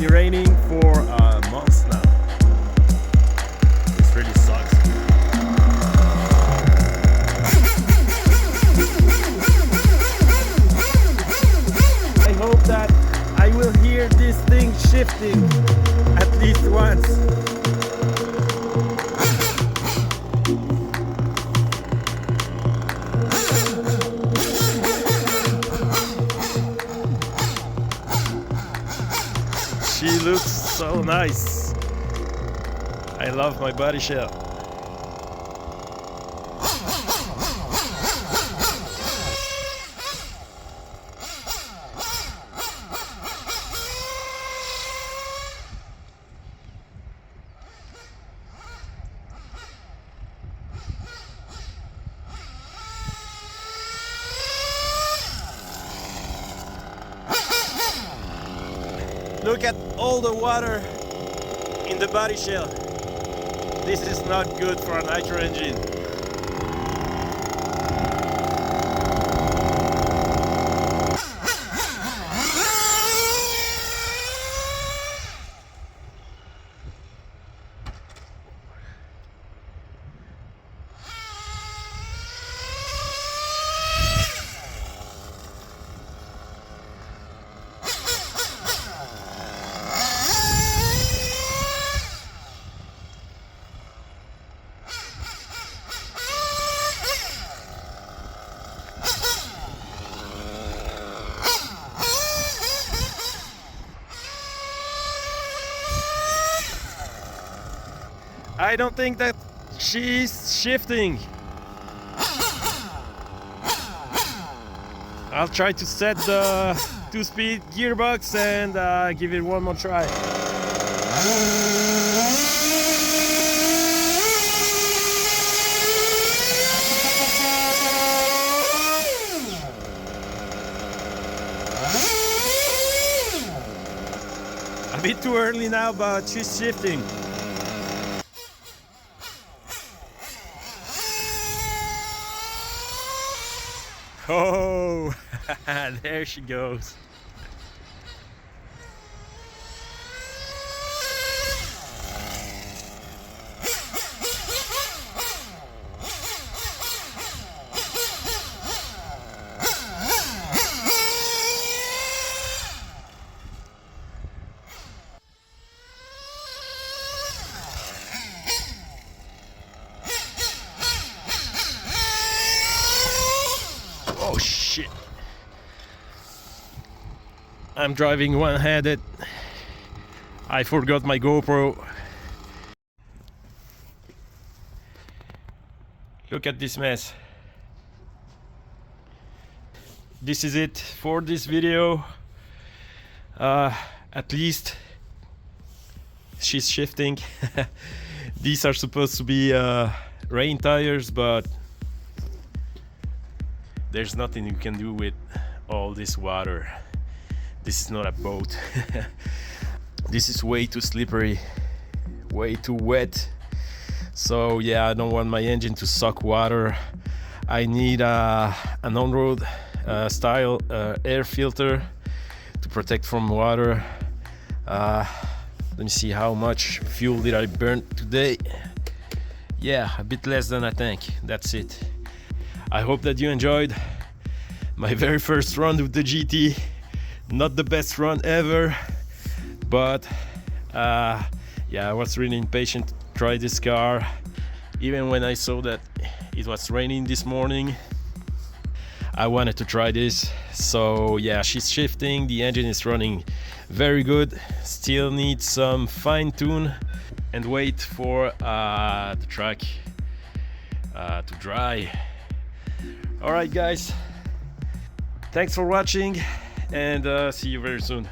be raining for months now. This really sucks. I hope that I will hear this thing shifting at least once. She looks so nice. I love my body shell. Look at all the water in the body shell. This is not good for a nitro engine. I don't think that she's shifting. I'll try to set the 2-speed gearbox and give it one more try. A bit too early now, but she's shifting. Oh, there she goes. Oh shit. I'm driving one-handed. I forgot my GoPro. Look at this mess. This is it for this video. At least she's shifting. These are supposed to be rain tires, but there's nothing you can do with all this water. This is not a boat. This is way too slippery, way too wet. So yeah, I don't want my engine to suck water. I need an on-road style air filter to protect from water. Let me see how much fuel did I burn today. Yeah, a bit less than I think. That's it. I hope that you enjoyed my very first run with the GT. Not the best run ever, but yeah, I was really impatient to try this car. Even when I saw that it was raining this morning, I wanted to try this. So yeah, she's shifting, the engine is running very good. Still needs some fine tune and wait for the track to dry. Alright guys, thanks for watching and see you very soon.